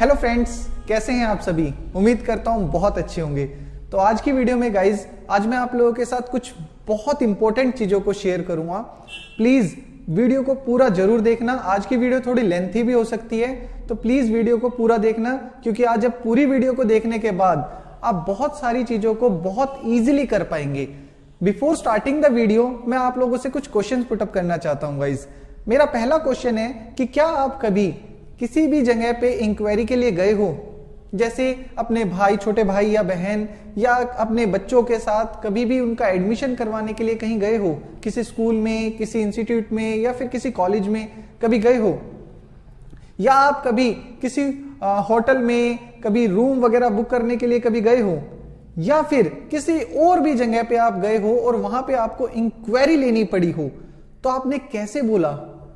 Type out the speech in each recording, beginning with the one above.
Hello friends, कैसे हैं आप सभी। उम्मीद करता हूं बहुत अच्छे होंगे। तो आज की वीडियो में गाइज, आज मैं आप लोगों के साथ कुछ बहुत इंपॉर्टेंट चीजों को शेयर करूंगा। प्लीज वीडियो को पूरा जरूर देखना। आज की वीडियो थोड़ी लेंथी भी हो सकती है, तो प्लीज वीडियो को पूरा देखना, क्योंकि आज जब पूरी वीडियो को देखने के बाद आप बहुत सारी चीजों को बहुत ईजिली कर पाएंगे। बिफोर स्टार्टिंग द वीडियो मैं आप लोगों से कुछ क्वेश्चन पुटअप करना चाहता हूं गाइज। मेरा पहला क्वेश्चन है कि क्या आप कभी किसी भी जगह पे इंक्वायरी के लिए गए हो, जैसे अपने भाई, छोटे भाई या बहन, या अपने बच्चों के साथ कभी भी उनका एडमिशन करवाने के लिए कहीं गए हो, किसी स्कूल में, किसी इंस्टीट्यूट में या फिर किसी कॉलेज में कभी गए हो, या आप कभी किसी होटल में कभी रूम वगैरह बुक करने के लिए कभी गए हो, या फिर किसी और भी जगह पे आप गए हो और वहां पे आपको इंक्वायरी लेनी पड़ी हो, तो आपने कैसे बोला,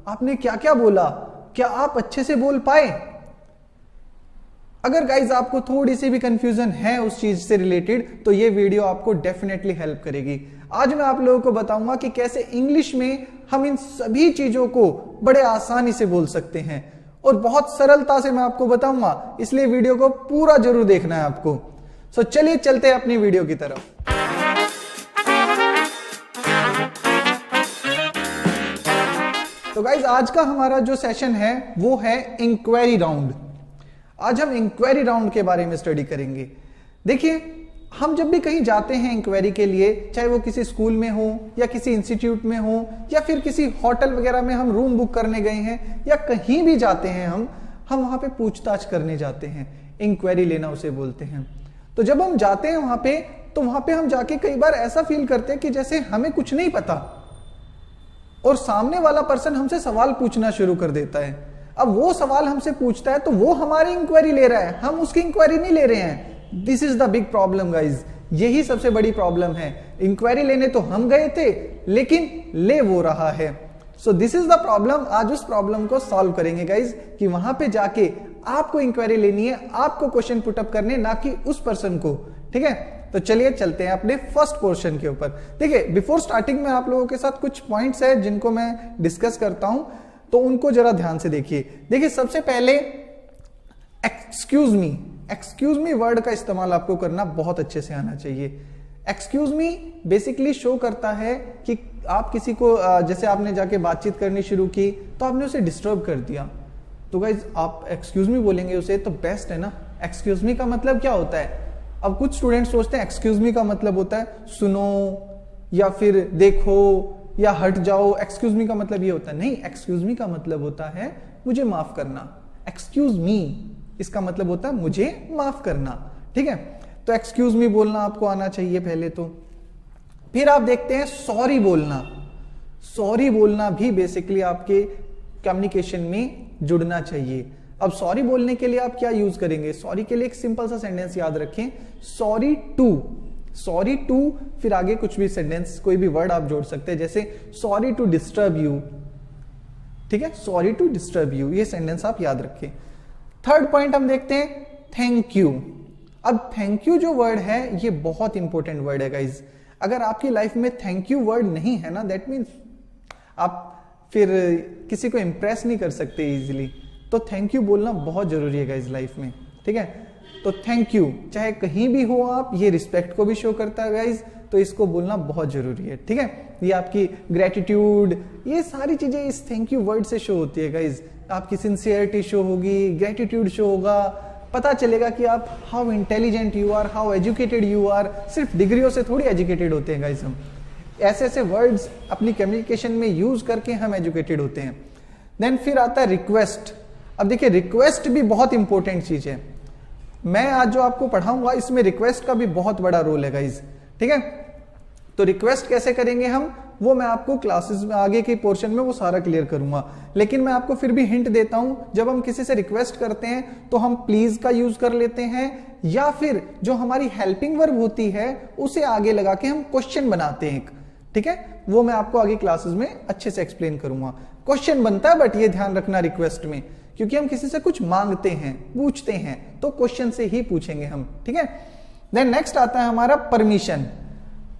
आपने क्या क्या बोला, क्या आप अच्छे से बोल पाए। अगर गाइज आपको थोड़ी सी भी कंफ्यूजन है उस चीज से रिलेटेड, तो ये वीडियो आपको डेफिनेटली हेल्प करेगी। आज मैं आप लोगों को बताऊंगा कि कैसे इंग्लिश में हम इन सभी चीजों को बड़े आसानी से बोल सकते हैं, और बहुत सरलता से मैं आपको बताऊंगा, इसलिए वीडियो को पूरा जरूर देखना है आपको। सो चलिए चलते हैं अपनी वीडियो की तरफ। तो गाइज आज का हमारा जो सेशन है वो है इंक्वायरी राउंड। आज हम इंक्वायरी राउंड के बारे में स्टडी करेंगे। देखिए, हम जब भी कहीं जाते हैं इंक्वायरी के लिए, चाहे वो किसी स्कूल में हो या किसी इंस्टीट्यूट में हो या फिर किसी होटल वगैरह में हम रूम बुक करने गए हैं, या कहीं भी जाते हैं हम वहां पे पूछताछ करने जाते हैं, इंक्वायरी लेना उसे बोलते हैं। तो जब हम जाते हैं वहां पे, तो वहां पे हम जाके कई बार ऐसा फील करते हैं कि जैसे हमें कुछ नहीं पता, और सामने वाला पर्सन हमसे सवाल पूछना शुरू कर देता है। अब वो सवाल हमसे पूछता है तो वो हमारी इंक्वायरी ले रहा है, हम उसकी इंक्वायरी नहीं ले रहे हैं। This is the big problem guys, यही सबसे बड़ी प्रॉब्लम है। इंक्वायरी लेने तो हम गए थे, लेकिन ले वो रहा है। सो दिस इज द प्रॉब्लम। आज उस प्रॉब्लम को सॉल्व करेंगे गाइज, कि वहां पे जाके आपको इंक्वायरी लेनी है, आपको क्वेश्चन पुटअप करने, ना कि उस पर्सन को। ठीक है, तो चलिए चलते हैं अपने फर्स्ट पोर्शन के ऊपर। देखिए, बिफोर स्टार्टिंग में आप लोगों के साथ कुछ पॉइंट्स है जिनको मैं डिस्कस करता हूं, तो उनको जरा ध्यान से देखिए। देखिए, सबसे पहले एक्सक्यूज मी वर्ड का इस्तेमाल आपको करना बहुत अच्छे से आना चाहिए। एक्सक्यूज मी बेसिकली शो करता है कि आप किसी को, जैसे आपने जाके बातचीत करनी शुरू की तो आपने उसे डिस्टर्ब कर दिया, तो गाइज आप एक्सक्यूज मी बोलेंगे उसे, तो बेस्ट है ना। एक्सक्यूज मी का मतलब क्या होता है? अब कुछ स्टूडेंट सोचते हैं एक्सक्यूज मी का मतलब होता है सुनो, या फिर देखो, या हट जाओ। एक्सक्यूज मी का मतलब ये होता है? नहीं, एक्सक्यूज मी का मतलब होता है मुझे माफ करना। एक्सक्यूज मी इसका मतलब होता है मुझे माफ करना। ठीक है, तो एक्सक्यूज मी बोलना आपको आना चाहिए पहले तो। फिर आप देखते हैं सॉरी बोलना। सॉरी बोलना भी बेसिकली आपके कम्युनिकेशन में जुड़ना चाहिए। अब सॉरी बोलने के लिए आप क्या यूज करेंगे? सॉरी के लिए एक सिंपल सा सेंटेंस याद रखें, सॉरी टू, फिर आगे कुछ भी सेंटेंस, कोई भी वर्ड आप जोड़ सकते हैं, जैसे सॉरी टू डिस्टर्ब यू। ठीक है, सॉरी टू डिस्टर्ब यू, ये सेंटेंस आप याद रखें। थर्ड पॉइंट हम देखते हैं थैंक यू। अब थैंक यू जो वर्ड है ये बहुत इंपॉर्टेंट वर्ड है गाइज। अगर आपकी लाइफ में थैंक यू वर्ड नहीं है ना, दैट मीन्स आप फिर किसी को इंप्रेस नहीं कर सकते इजीली। तो थैंक यू बोलना बहुत जरूरी है गाइज लाइफ में। ठीक है, तो थैंक यू चाहे कहीं भी हो आप, ये रिस्पेक्ट को भी शो करता है गाइज, तो इसको बोलना बहुत जरूरी है। ठीक है, ये आपकी ग्रेटिट्यूड, ये सारी चीजें इस थैंक यू वर्ड से शो होती है गाइज। आपकी सिंसियरिटी शो होगी, ग्रेटिट्यूड शो होगा, पता चलेगा कि आप how intelligent you are, how educated you are. सिर्फ डिग्रियों से थोड़ी एजुकेटेड होते हैं गाइज, हम ऐसे ऐसे वर्ड्स अपनी कम्युनिकेशन में यूज करके हम एजुकेटेड होते हैं। देन फिर आता है रिक्वेस्ट। अब देखिए, रिक्वेस्ट भी बहुत इंपॉर्टेंट चीज है। मैं आज जो आपको पढ़ाऊंगा इसमें रिक्वेस्ट का भी बहुत बड़ा रोल है गाइज। ठीक है, तो रिक्वेस्ट कैसे करेंगे हम, वो मैं आपको क्लासेस में आगे के पोर्शन में वो सारा क्लियर करूंगा। लेकिन मैं आपको फिर भी हिंट देता हूं, जब हम किसी से रिक्वेस्ट करते हैं तो हम प्लीज का यूज कर लेते हैं, या फिर जो हमारी हेल्पिंग वर्ब होती है उसे आगे लगा के हम क्वेश्चन बनाते हैं एक। ठीक है, वो मैं आपको आगे क्लासेस में अच्छे से एक्सप्लेन करूंगा। क्वेश्चन बनता है, बट ये ध्यान रखना रिक्वेस्ट में, क्योंकि हम किसी से कुछ मांगते हैं, पूछते हैं, तो क्वेश्चन से ही पूछेंगे हम। ठीक है, देन नेक्स्ट आता है हमारा परमिशन।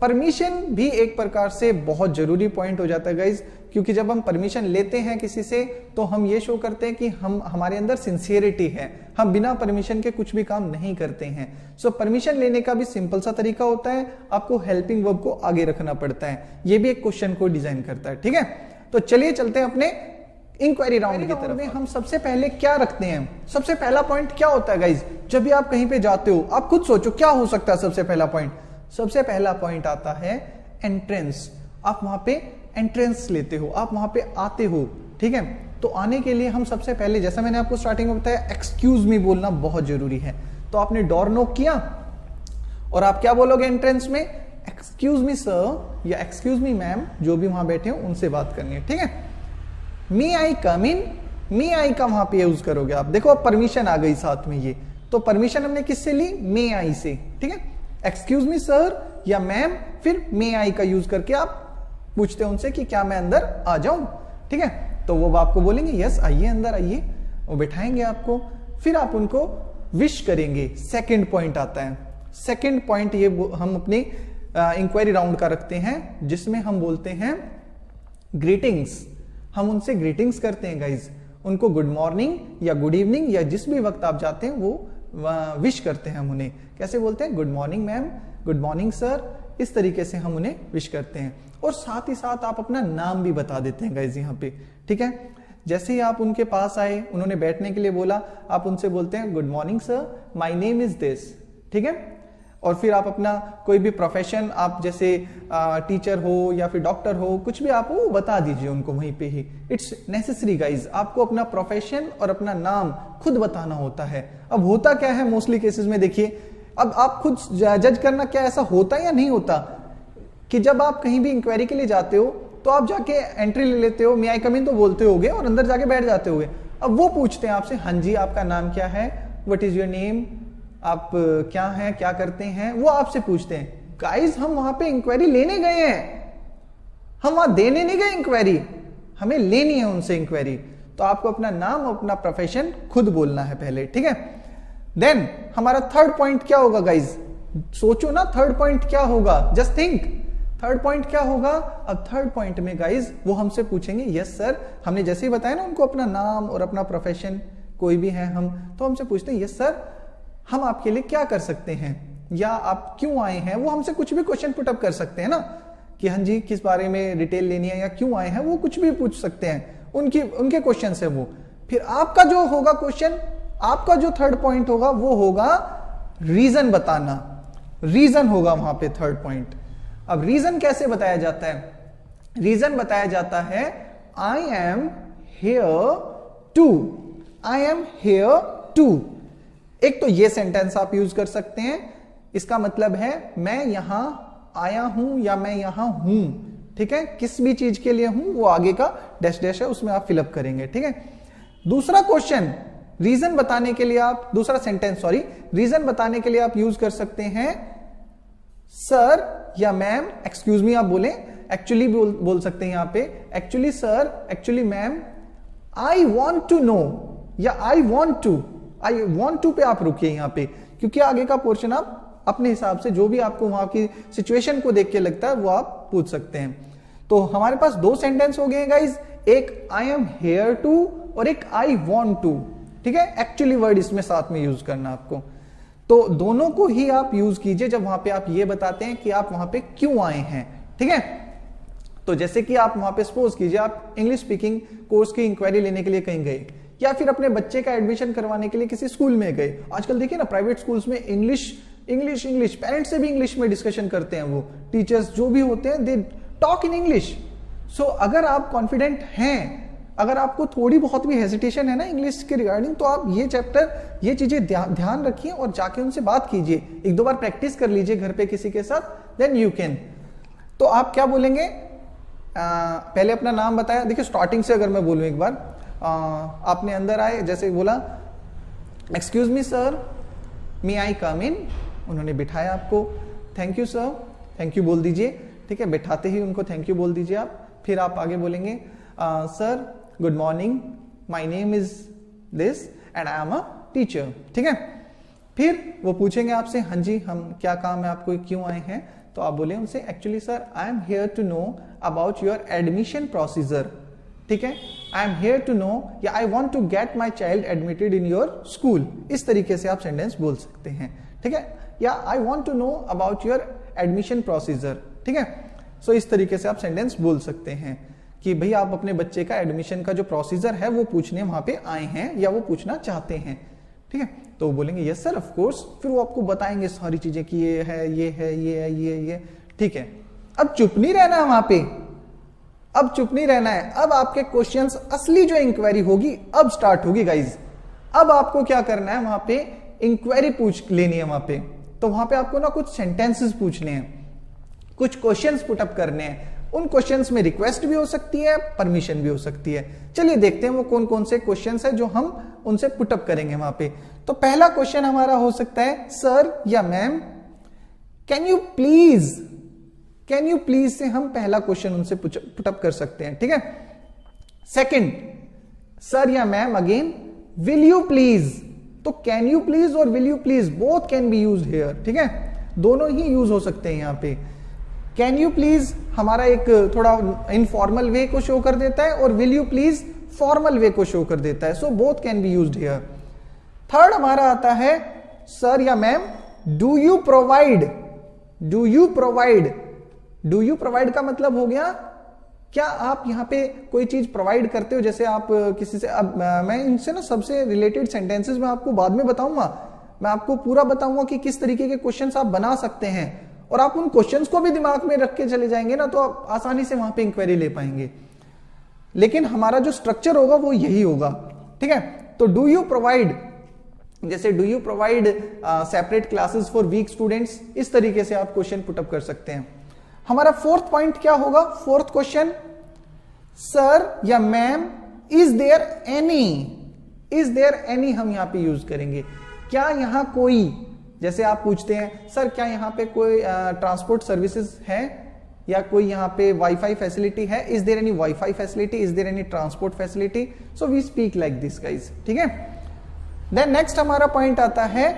परमिशन भी एक प्रकार से बहुत जरूरी पॉइंट हो जाता है गाइज, क्योंकि जब हम परमिशन लेते हैं किसी से तो हम ये शो करते हैं कि हम हमारे अंदर सिंसियरिटी है, हम बिना परमिशन के कुछ भी काम नहीं करते हैं। सो परमिशन लेने का भी सिंपल सा तरीका होता है, आपको हेल्पिंग वर्ब को आगे रखना पड़ता है, ये भी एक क्वेश्चन को डिजाइन करता है। ठीक है, तो चलिए चलते हैं अपने इंक्वायरी राउंड की तरफ में। हम सबसे पहले क्या रखते हैं, सबसे पहला पॉइंट क्या होता है गाइज, जब भी आप कहीं पे जाते हो आप खुद सोचो क्या हो सकता है सबसे पहला पॉइंट। सबसे पहला पॉइंट आता है एंट्रेंस, आप वहां पे एंट्रेंस लेते हो, आप वहां पे आते हो। ठीक है, तो आने के लिए हम सबसे पहले, जैसा मैंने आपको स्टार्टिंग में बताया, एक्सक्यूज मी बोलना बहुत जरूरी है। तो आपने डोर नॉक किया और आप क्या बोलोगे एंट्रेंस में, एक्सक्यूज मी सर या एक्सक्यूज मी मैम, जो भी वहां बैठे हो उनसे बात करनी है। ठीक है, मी आई कम इन, मी आई का वहां पे यूज करोगे आप। देखो अब परमिशन आ गई साथ में, ये तो परमिशन हमने किससे ली, मे आई से। ठीक है, एक्सक्यूज मी सर या मैम, फिर मे आई का यूज करके आप पूछते हैं उनसे कि क्या मैं अंदर आ जाऊं। ठीक है, तो वो आपको बोलेंगे यस आइए अंदर आइए, वो बिठाएंगे आपको, फिर आप उनको विश करेंगे। सेकंड पॉइंट आता है, सेकंड पॉइंट ये हम अपनी इंक्वायरी राउंड का रखते हैं, जिसमें हम बोलते हैं ग्रीटिंग्स। हम उनसे ग्रीटिंग्स करते हैं गाइज, उनको गुड मॉर्निंग या गुड इवनिंग या जिस भी वक्त आप जाते हैं वो विश करते हैं हम उन्हें। कैसे बोलते हैं, good morning ma'am, good morning sir, इस तरीके से हम उन्हें विश करते हैं। और साथ ही साथ आप अपना नाम भी बता देते हैं गाइज यहाँ पे। ठीक है, जैसे ही आप उनके पास आए, उन्होंने बैठने के लिए बोला, आप उनसे बोलते हैं good morning sir, my name is this. ठीक है, और फिर आप अपना कोई भी प्रोफेशन, आप जैसे टीचर हो या फिर डॉक्टर हो, कुछ भी आप वो बता दीजिए उनको वहीं पे ही। इट्स नेसेसरी गाइज, आपको अपना प्रोफेशन और अपना नाम खुद बताना होता है। अब होता क्या है मोस्टली केसेस में, देखिए अब आप खुद जज करना, क्या ऐसा होता है या नहीं होता कि जब आप कहीं भी इंक्वायरी के लिए जाते हो तो आप जाके एंट्री ले लेते हो, मे आई कम इन तो बोलते होगे और अंदर जाके बैठ जाते होगे। अब वो पूछते हैं आपसे, हाँ जी आपका नाम क्या है, व्हाट इज योर नेम, आप क्या हैं, क्या करते हैं, वो आपसे पूछते हैं। गाइस हम वहां पे इंक्वायरी लेने गए हैं, हम वहां देने नहीं गए इंक्वायरी, हमें लेनी है उनसे इंक्वायरी। तो आपको अपना नाम और अपना प्रोफेशन खुद बोलना है पहले। ठीक है, देन हमारा थर्ड पॉइंट क्या होगा गाइज, सोचो ना थर्ड पॉइंट क्या होगा, जस्ट थिंक थर्ड पॉइंट क्या होगा। अब थर्ड पॉइंट में गाइज वो हमसे पूछेंगे, यस सर, हमने जैसे ही बताया ना उनको अपना नाम और अपना प्रोफेशन कोई भी है हम, तो हमसे पूछते हैं यस सर हम आपके लिए क्या कर सकते हैं, या आप क्यों आए हैं। वो हमसे कुछ भी क्वेश्चन पुटअप कर सकते हैं ना, कि हाँ जी किस बारे में डिटेल लेनी है या क्यों आए हैं, वो कुछ भी पूछ सकते हैं, उनके क्वेश्चन है वो। फिर आपका जो होगा क्वेश्चन, आपका जो थर्ड पॉइंट होगा वो होगा रीजन बताना, रीजन होगा वहां पे थर्ड पॉइंट। अब रीजन कैसे बताया जाता है, रीजन बताया जाता है I am here to, I am here to. एक तो ये सेंटेंस आप यूज कर सकते हैं, इसका मतलब है मैं यहां आया हूं या मैं यहां हूं। ठीक है, किस भी चीज के लिए हूं वो आगे का डैश डैश है, उसमें आप फिलअप करेंगे। ठीक है, दूसरा क्वेश्चन रीजन बताने के लिए आप, दूसरा सेंटेंस सॉरी, रीजन बताने के लिए आप यूज कर सकते हैं सर या मैम, एक्सक्यूज मी आप बोलें, एक्चुअली बोल सकते हैं यहां पे, actually sir, actually ma'am, I want to know या आई वॉन्ट टू पे आप रुकिए यहां पे, क्योंकि आगे का पोर्शन आप अपने हिसाब से जो भी आपको वहां की सिचुएशन को देख के लगता है वो आप पूछ सकते हैं। तो हमारे पास दो सेंटेंस हो गए हैं गाइज, एक आई एम हेयर टू और एक आई वॉन्ट टू। ठीक है, एक्चुअली वर्ड इसमें साथ में यूज करना आपको, तो दोनों को ही आप यूज कीजिए जब वहां पे आप ये बताते हैं कि आप वहां पे क्यों आए हैं। ठीक है, तो जैसे कि आप वहां पे सपोज कीजिए आप इंग्लिश स्पीकिंग कोर्स की इंक्वायरी लेने के लिए कहीं गए, या फिर अपने बच्चे का एडमिशन करवाने के लिए किसी स्कूल में गए। आजकल देखिए ना प्राइवेट स्कूल्स में इंग्लिश इंग्लिश इंग्लिश पेरेंट्स से भी इंग्लिश में डिस्कशन करते हैं, वो टीचर्स जो भी होते हैं दे टॉक इन इंग्लिश। सो अगर आप कॉन्फिडेंट हैं, अगर आपको थोड़ी बहुत भी हेजिटेशन है ना इंग्लिश के रिगार्डिंग, तो आप ये चैप्टर, ये चीजें ध्यान रखिए और जाके उनसे बात कीजिए, एक दो बार प्रैक्टिस कर लीजिए घर पे किसी के साथ, देन यू कैन। तो आप क्या बोलेंगे, पहले अपना नाम बताया। देखिए स्टार्टिंग से अगर मैं बोलूं एक बार, आपने अंदर आए, जैसे बोला एक्सक्यूज मी सर, मे आई कम इन, उन्होंने बिठाया आपको, thank you sir, thank you बोल दीजिए। ठीक है, बैठाते ही उनको थैंक यू बोल दीजिए आप। फिर आप आगे बोलेंगे sir good morning, my name is this and I am a teacher. ठीक है, फिर वो पूछेंगे आपसे हाँ जी हम क्या काम है आपको, क्यों आए हैं, तो आप बोले उनसे actually sir I am here to know about your admission procedure, ठीक है, I am here to know या I want to get my child admitted in your school, इस तरीके से आप सेंटेंस बोल सकते हैं, ठीक है, या I want to know about your admission procedure, ठीक है। सो इस तरीके से आप सेंटेंस बोल सकते हैं कि भाई आप अपने बच्चे का एडमिशन का जो प्रोसीजर है वो पूछने वहां पे आए हैं या वो पूछना चाहते हैं, ठीक है। तो बोलेंगे यस सर ऑफ कोर्स, फिर वो आपको बताएंगे सारी चीजें कि ये है, ये है, ये है, ये, ठीक है। अब चुप नहीं रहना है वहां पे, अब चुप नहीं रहना है, अब आपके क्वेश्चंस, असली जो इंक्वायरी होगी अब स्टार्ट होगी गाइज। अब आपको क्या करना है, वहां पे इंक्वायरी पूछ लेनी है वहां पे। तो वहां पे आपको ना कुछ सेंटेंसेस पूछने हैं, कुछ क्वेश्चंस पुटअप करने हैं। उन क्वेश्चंस में रिक्वेस्ट भी हो सकती है, परमिशन भी हो सकती है। चलिए देखते हैं वो कौन कौन से क्वेश्चंस है जो हम उनसे पुटअप करेंगे वहां पे। तो पहला क्वेश्चन हमारा हो सकता है सर या मैम कैन यू प्लीज से हम पहला क्वेश्चन उनसे पुटअप कर सकते हैं, ठीक है। सेकंड, सर या ma'am again will you please, तो कैन यू प्लीज और will you please both can be used here, ठीक है, दोनों ही यूज हो सकते हैं यहां पे। कैन यू प्लीज हमारा एक थोड़ा इनफॉर्मल वे को शो कर देता है और will you please formal way को शो कर देता है, so both can be used here. Third हमारा आता है सर या ma'am do you provide, do you provide, do you provide का मतलब हो गया क्या आप यहां पे कोई चीज प्रोवाइड करते हो, जैसे आप किसी से, अब मैं इनसे ना सबसे रिलेटेड सेंटेंसेस में आपको बाद में बताऊंगा, मैं आपको पूरा बताऊंगा कि किस तरीके के क्वेश्चंस आप बना सकते हैं, और आप उन क्वेश्चंस को भी दिमाग में रख के चले जाएंगे ना तो आप आसानी से वहां पे इंक्वायरी ले पाएंगे। लेकिन हमारा जो स्ट्रक्चर होगा वो यही होगा, ठीक है। तो डू यू प्रोवाइड, जैसे do you provide separate classes for weak students, इस तरीके से आप क्वेश्चन पुटअप कर सकते हैं। हमारा फोर्थ पॉइंट क्या होगा, फोर्थ क्वेश्चन सर या ma'am is there any, is there any हम यहां पे यूज करेंगे, क्या यहां कोई, जैसे आप पूछते हैं सर क्या यहां पे कोई ट्रांसपोर्ट सर्विसेज है या कोई यहां पे वाईफाई फैसिलिटी है, is there any wifi facility, is there any transport facility, so we speak like this guys, ठीक है। देन नेक्स्ट हमारा पॉइंट आता है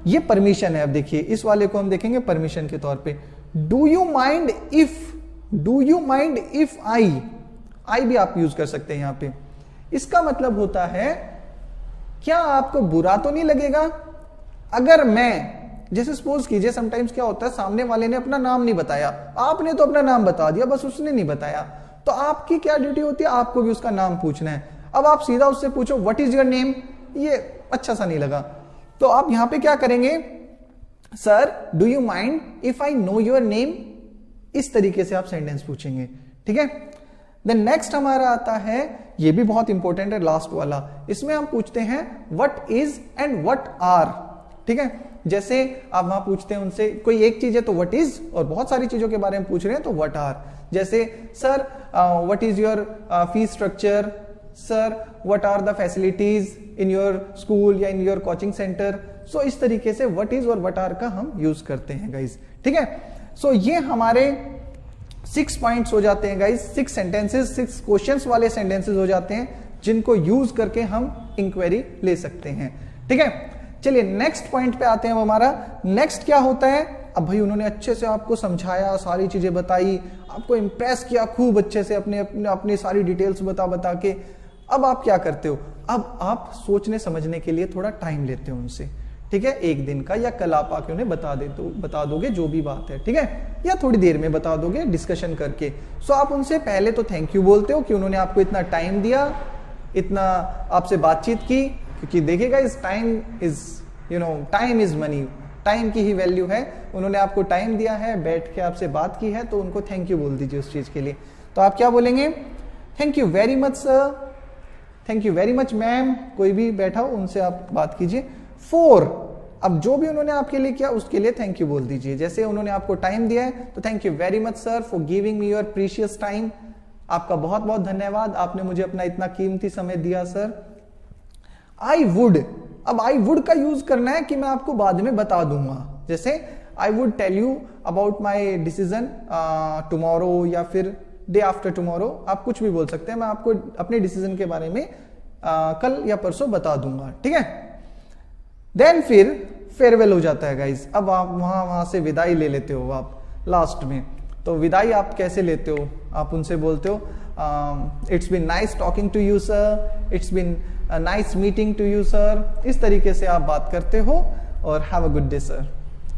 ये परमिशन है। अब देखिए इस वाले को हम देखेंगे परमिशन के तौर पे, do you mind if, do you mind if आई भी आप यूज कर सकते हैं यहां पे। इसका मतलब होता है क्या आपको बुरा तो नहीं लगेगा अगर मैं, जैसे सपोज कीजिए समटाइम्स क्या होता है सामने वाले ने अपना नाम नहीं बताया, आपने तो अपना नाम बता दिया, बस उसने नहीं बताया, तो आपकी क्या ड्यूटी होती है, आपको भी उसका नाम पूछना है। अब आप सीधा उससे पूछो व्हाट इज योर नेम, ये अच्छा सा नहीं लगा, तो आप यहां पे क्या करेंगे, sir do you mind if I know your name, इस तरीके से आप सेंटेंस पूछेंगे, ठीक है। देन नेक्स्ट हमारा आता है, ये भी बहुत इंपॉर्टेंट है लास्ट वाला, इसमें हम पूछते हैं what is and what are, ठीक है। जैसे आप वहां पूछते हैं उनसे कोई एक चीज है तो व्हाट इज, और बहुत सारी चीजों के बारे में पूछ रहे हैं तो व्हाट आर। जैसे sir what is your fees structure, sir what are the facilities in your school या in your coaching centre, so इस तरीके से व्हाट इज और व्हाट आर का हम यूज करते हैं गाइज, ठीक है। सो ये हमारे 6 पॉइंट्स हो जाते हैं गाइज, 6 सेंटेंसेस, 6 क्वेश्चंस वाले सेंटेंसेस हो जाते हैं जिनको यूज करके हम इंक्वायरी ले सकते हैं, ठीक है। चलिए नेक्स्ट पॉइंट पे आते हैं। हमारा नेक्स्ट क्या होता है, अब भाई उन्होंने अच्छे से आपको समझाया, सारी चीजें बताई, आपको इंप्रेस किया खूब अच्छे से, अपनी सारी डिटेल्स बता के, अब आप क्या करते हो, अब आप सोचने समझने के लिए थोड़ा टाइम लेते हो उनसे, ठीक है, एक दिन का, या कल आप आके उन्हें बता दोगे जो भी बात है, ठीक है, या थोड़ी देर में बता दोगे डिस्कशन करके। सो आप उनसे पहले तो थैंक यू बोलते हो कि उन्होंने आपको इतना टाइम दिया, इतना आपसे बातचीत की, क्योंकि देखिएगा इस time is, you know, time is money, time की ही वैल्यू है, उन्होंने आपको टाइम दिया है, बैठ के आपसे बात की है, तो उनको थैंक यू बोल दीजिए उस चीज के लिए। तो आप क्या बोलेंगे, thank you very much sir, thank you very much ma'am, कोई भी बैठा हो उनसे आप बात कीजिए। 4, अब जो भी उन्होंने आपके लिए किया उसके लिए थैंक यू बोल दीजिए। जैसे उन्होंने आपको टाइम दिया है तो thank you very much sir for giving me your precious time, आपका बहुत बहुत धन्यवाद, आपने मुझे अपना इतना कीमती समय दिया सर। आई वुड, अब आई वुड का यूज करना है कि मैं आपको बाद में बता दूंगा, जैसे I would tell you about my decision tomorrow या फिर डे आफ्टर टुमारो, आप कुछ भी बोल सकते हैं, मैं आपको अपने डिसीजन के बारे में कल या परसों बता दूंगा, ठीक है। देन फिर फेयरवेल हो जाता है गाइज, अब आप वहां से विदाई ले लेते हो आप, लास्ट में। तो विदाई आप कैसे लेते हो? आप उनसे बोलते हो it's been nice talking to you sir, it's been nice meeting to you sir, इस तरीके से आप बात करते हो, और have a good day sir,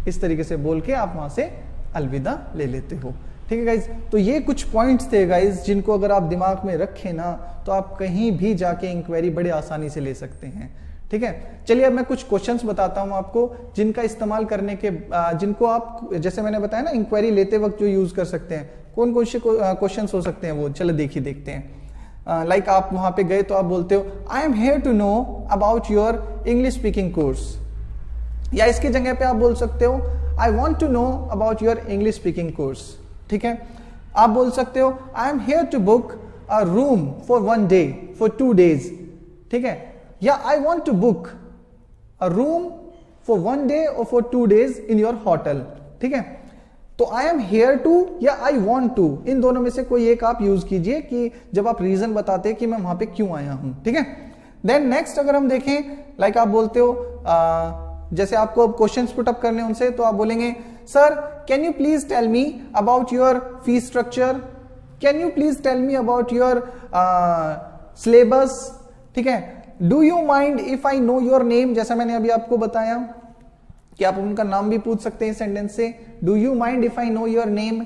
इस तरीके से बोल के आप वहां से अलविदा ले लेते हो। ठीक है गाइज, तो ये कुछ पॉइंट्स थे गाइज जिनको अगर आप दिमाग में रखें ना तो आप कहीं भी जाके इंक्वायरी बड़े आसानी से ले सकते हैं। ठीक है, चलिए अब मैं कुछ क्वेश्चंस बताता हूं आपको जिनका इस्तेमाल करने के जिनको आप, जैसे मैंने बताया ना, इंक्वायरी लेते वक्त जो यूज कर सकते हैं। कौन कौन से क्वेश्चंस हो सकते हैं वो, चलो देखिए देखते हैं। लाइक आप वहां पे गए तो आप बोलते हो I am here to know about your English speaking course, या इसकी जगह पे आप बोल सकते हो I want to know about your English speaking course. ठीक है, आप बोल सकते हो I am here to book a room for 1 day for 2 days। ठीक है, या I want to book a room for 1 day और for 2 days in your hotel. ठीक है, तो आई एम हेयर टू या आई वॉन्ट टू, इन दोनों में से कोई एक आप यूज कीजिए कि जब आप रीजन बताते हैं कि मैं वहां पे क्यों आया हूं। ठीक है, देन नेक्स्ट अगर हम देखें, लाइक आप बोलते हो जैसे आपको क्वेश्चंस पुट अप करने उनसे, तो आप बोलेंगे sir can you please tell me about your fees structure, can you please tell me about your syllabus. ठीक है, do you mind if I know your name, जैसा मैंने अभी आपको बताया कि आप उनका नाम भी पूछ सकते हैं सेंटेंस से, do you mind if I know your name.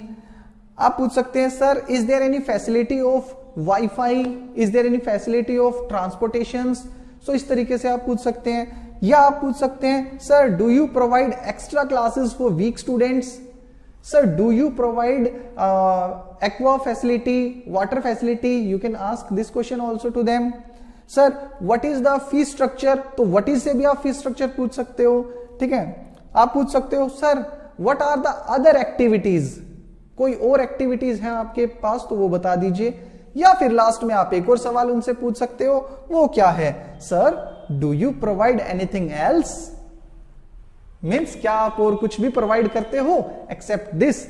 आप पूछ सकते हैं sir is there any facility of WiFi, is there any facility of transportation. So इस तरीके से आप पूछ सकते हैं, या आप पूछ सकते हैं sir do you provide extra classes for weak students, sir do you provide aqua facility, water facility, you can ask this question also to them. Sir what is the fees structure, तो what is से भी आप fees structure पूछ सकते हो। ठीक है, आप पूछ सकते हो sir what are the other activities, कोई और एक्टिविटीज हैं आपके पास तो वो बता दीजिए। या फिर लास्ट में आप एक और सवाल उनसे पूछ सकते हो, वो क्या है, sir do you provide anything else, means क्या आप और कुछ भी प्रोवाइड करते हो except this.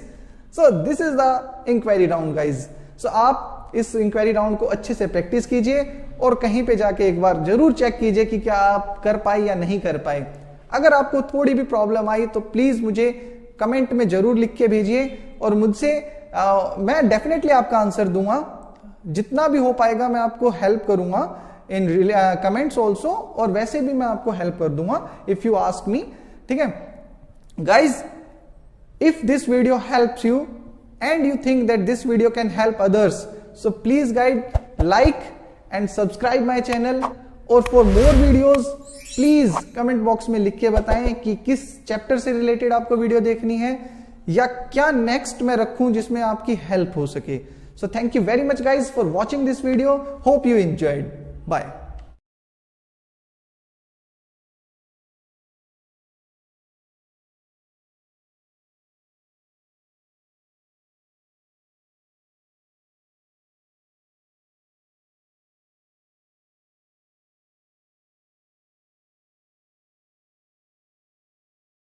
So this is the inquiry round guys. सो आप इस इंक्वायरी राउंड को अच्छे से प्रैक्टिस कीजिए और कहीं पे जाके एक बार जरूर चेक कीजिए कि क्या आप कर पाए या नहीं कर पाए। अगर आपको थोड़ी भी प्रॉब्लम आई तो प्लीज मुझे कमेंट में जरूर लिख के भेजिए, और मुझसे मैं डेफिनेटली आपका आंसर दूंगा, जितना भी हो पाएगा मैं आपको हेल्प करूंगा इन कमेंट्स ऑल्सो, और वैसे भी मैं आपको हेल्प कर दूंगा इफ यू आस्क मी। ठीक है guys, if this video helps you and you think that this video can help others, so please guide like and subscribe my channel, और for more videos please comment box में लिख के बताएं कि किस chapter से रिलेटेड आपको video देखनी है, या क्या नेक्स्ट मैं रखूं जिसमें आपकी हेल्प हो सके। So thank you very much guys for watching this video. Hope you enjoyed. Bye.